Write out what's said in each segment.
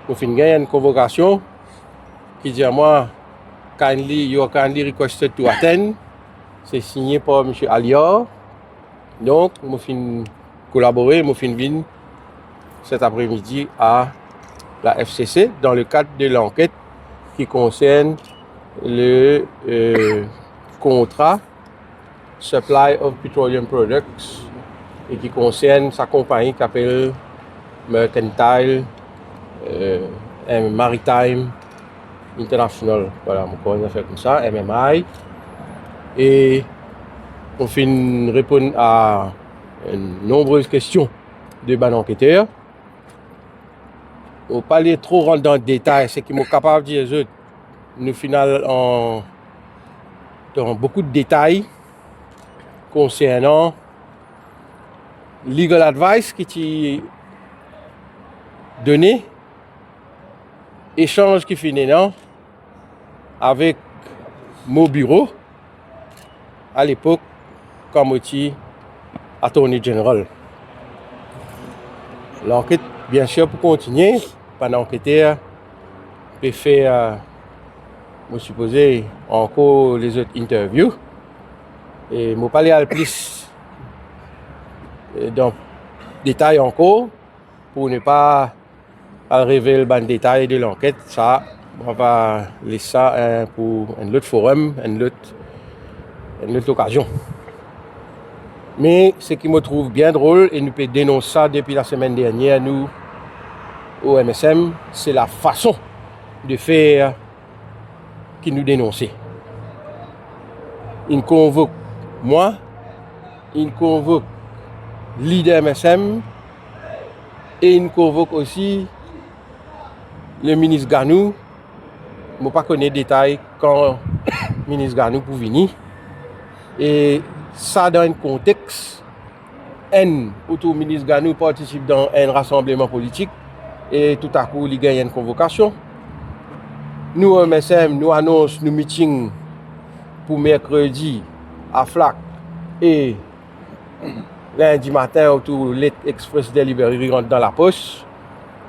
Nous finissons une convocation qui dit à moi, you are kindly requested to attend. C'est signé par M. Alior. Donc, nous finissons collaborer, nous finissons cet après-midi à la FCC dans le cadre de l'enquête qui concerne le contrat Supply of Petroleum Products et qui concerne sa compagnie qui s'appelle Mercantile Maritime International. Voilà, on a fait comme ça, MMI. Et on fait répondre à nombreuses questions de ban enquêteurs. On ne pas aller trop rentrer dans le détail, c'est qu'ils sont capables de dire nous final dans beaucoup de détails concernant legal advice qui t'y donné, échange qui finit non avec mon bureau à l'époque comme outil Attorney General. L'enquête, bien sûr, pour continuer, pendant l'enquêteur peut faire, je suppose, encore les autres interviews. Et je vais parler à plus dans détail encore pour ne pas révéler le détail de l'enquête. Ça, on va laisser ça pour un autre forum, une autre occasion. Mais ce qui me trouve bien drôle, et nous pouvons dénoncer ça depuis la semaine dernière, nous, au MSM, c'est la façon de faire qui nous dénonçait. Il convoque moi, il convoque leader MSM et il convoque aussi le ministre Ganou. Je ne pas connais les détails quand le ministre Ganou pour venir. Et ça dans un contexte, autour ministre Ganou participe dans un rassemblement politique et tout à coup il gagne une convocation. Nous, MSM, nous annonçons nos meetings pour mercredi à FLAC et lundi matin autour l'Express Delivery rentre dans la poste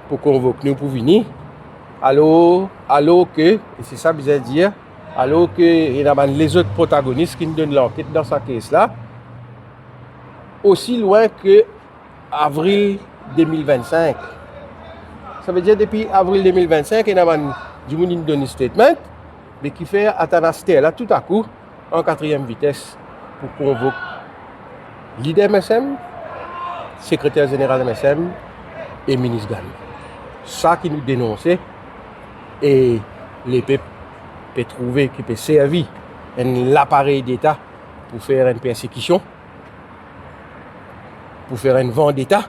pour convoquer nous pour venir. Alors que, et c'est ça que je veux dire, alors que il y a les autres protagonistes qui nous donnent l'enquête dans sa caisse là, aussi loin que avril 2025. Ça veut dire depuis avril 2025, il y a du monde qui donne un statement, mais qui fait attendre là tout à coup en 4e vitesse pour convoquer leader MSM, secrétaire général MSM et ministre Ganou. Ça qui nous dénonçait et les peuples peuvent trouver qui peut servir l'appareil d'État pour faire une persécution, pour faire une vendetta.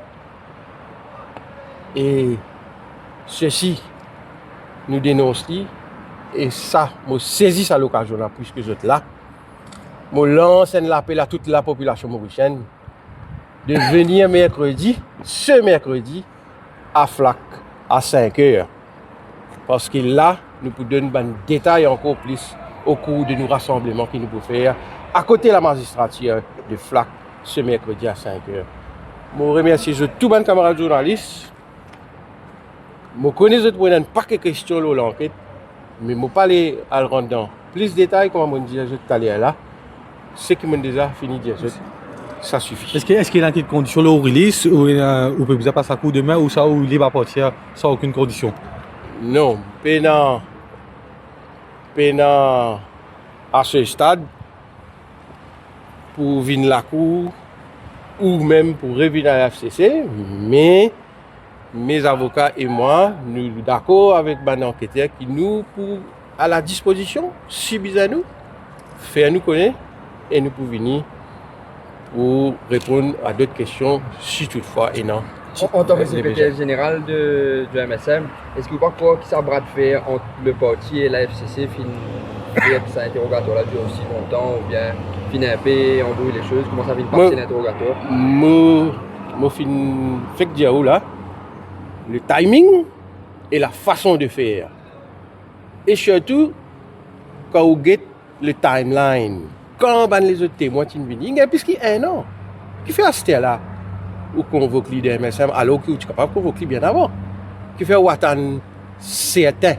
Et ceci nous dénonce et ça, je saisis à l'occasion là, puisque je suis là. Je lance un appel à toute la population mauricienne de venir ce mercredi, à FLAC à 5h. Parce que là, nous pouvons donner des détails encore plus au cours de nos rassemblements que nous pouvons faire à côté de la magistrature de FLAC ce mercredi à 5h. Je remercie tous mes camarades journalistes. Je connais pour un paquet de questions sur l'enquête, mais je ne vais pas aller à le rendre dans plus de détails, comme je disais tout à l'heure là. Ce qui m'a déjà fini de dire, ça suffit. Est-ce qu'il y a une condition de release ou peut vous passer à coup demain ou ça ou il va partir sans aucune condition? Non, pénal à ce stade pour venir la cour ou même pour revenir à la FCC, mais mes avocats et moi, nous sommes d'accord avec les enquêteurs qui nous pour à la disposition, si besoin nous, faire nous connaître et nous pouvons venir pour répondre à d'autres questions si toutefois et non. En tant que secrétaire général du MSM, est-ce que vous croyez que ça bras de fer entre le parti et la FCC finit ça interrogatoire là dure aussi longtemps ou bien finit un peu embrouille les choses, comment ça finit partir l'interrogatoire? Moi fait dire là le timing et la façon de faire. Et surtout quand vous get le timeline. Quand les autres témoins qui viennent, puisqu'il y a un an, qui fait à ce là ou convoque leader MSM alors que tu es capable de convoquer bien avant. Qui fait attendre certain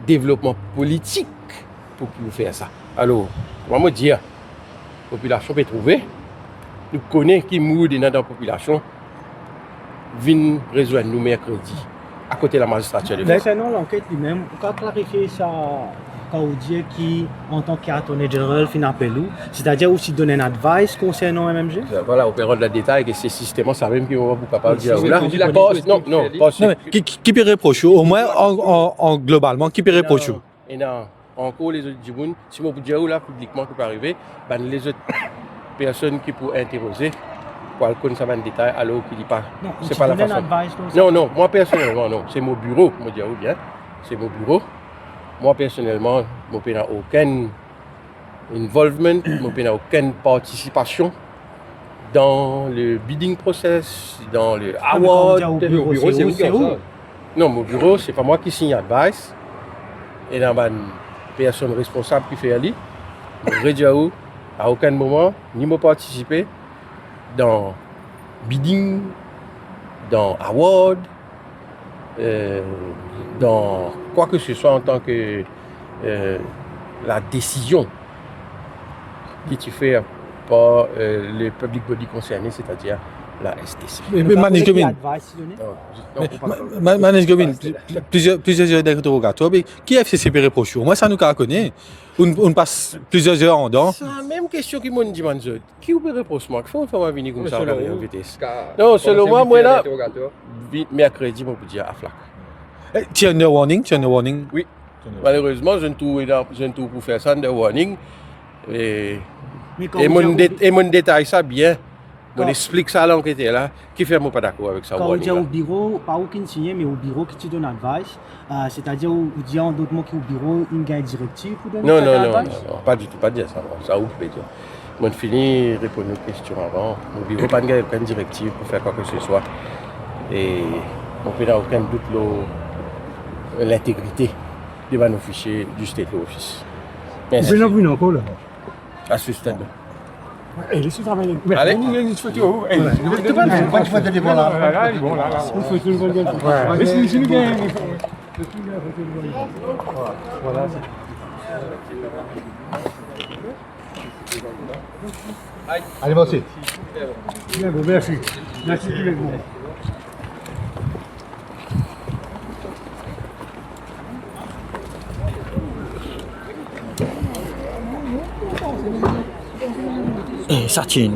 développement politique pour nous faire ça. Alors, comment me dire, la population peut trouver, nous connaissons qui mourent dans la population, viennent rejoindre nous mercredi, à côté de la magistrature de Mais sinon, l'enquête lui-même, pour clarifier ça, quand on dit qui, en tant qu'attorney general, fin appel ou, c'est-à-dire aussi donner un advice concernant MMG? Voilà, on peut rendre le détail que c'est systématiquement ça même qui va vous capable de dire. Si Là, vous dites la pas- question, non, non, pas Non, mais qui peut reprocher? Au moins, globalement, qui peut reprocher? Et non, encore les autres gens, si je peux dire là publiquement qui peut arriver, ben les autres personnes qui pourraient interroger, pour connaître ça dans le détail, alors qu'il dit pas. Non, C'est pas la donner façon. un advice comme ça. Non, non, moi personnellement, non. C'est mon bureau, je dis bien. C'est mon bureau. Moi personnellement, je n'ai aucun involvement, je n'ai aucune participation dans le bidding process, dans le Ah, mais quand on dit award. au bureau, c'est où, c'est comme où? ça? Non, mon bureau, c'est pas moi qui signe advice. Et dans une personne responsable qui fait aller. Je dis à aucun moment, ni me participer dans bidding, dans award, dans quoi que ce soit en tant que la décision qui est faite par le public body concerné, c'est-à-dire la STC. Mais Donc, Manage quel Gobin, advice donner? Manage Gobin, plusieurs heures d'interrogatoire, mais qui FCC peut reprocher? Moi, ça nous connaît. On passe plusieurs heures en dedans. C'est la même question que moi me demande. Qui vous peut répondre moi? Qu'il faut une fois venir comme ça Selon en vous, vitesse. car- Non, selon pendant moi, ces moi, là- interrogatoires, Mercredi, je peux dire à flac. Tu as un warning? Oui. Malheureusement, je ne trouve pour faire ça de warning. Et Mais quand Et on mon, dit et mon détail ça bien. On Quand- explique ça à l'enquête là. Qui fait moi pas d'accord avec ça. quand on warning, dit là. au bureau, pas aucun signé, mais au bureau qui te donne advice, c'est-à-dire on dit en d'autres mots qu'au bureau, il y a une directive pour donner Non, cette non, non, advice? non, pas du tout, pas dire ça. Non. Ça, vous pouvez dire. Moi, je finis de répondre aux questions avant. Mon bureau n'a pas aucune directive pour faire quoi que ce soit. Et on peut avoir aucun doute sur l'intégrité de nos fichiers du State Law Office. Merci. venu encore là. À ce stade. Et laissez travailler. Allez. Allez, moi aussi. Merci. Merci tout le monde. Ça tient.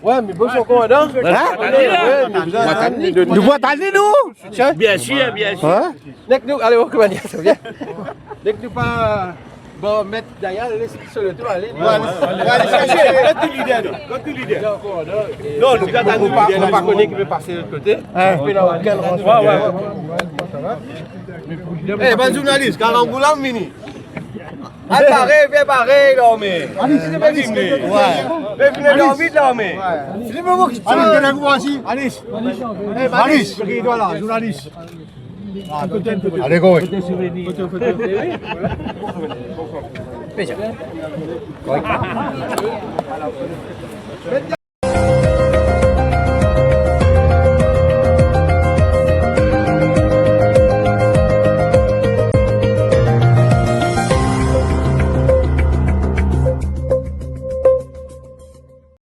Ouais, mais bon, encore dedans. Nous voit t'aller, nous? Bien sûr. Dès que nous, allez, on comment dire ça vient. Dès que nous pas bon mettre derrière, laissez sur le tour, allez. Allez, chercher. Non, nous ne pas connaître qui veut passer de l'autre côté. On peut avoir aucun renseignement. Eh, ben, journaliste, Caramboulan, mini. Allez, pareil, pareil, là, mais. Allez, c'est pas dit, mais. Ouais. Mais, dormir, là, mais. C'est pas moi qui te Allez, viens voir ici. Alice. Alice. Voilà, journaliste. Allez, go.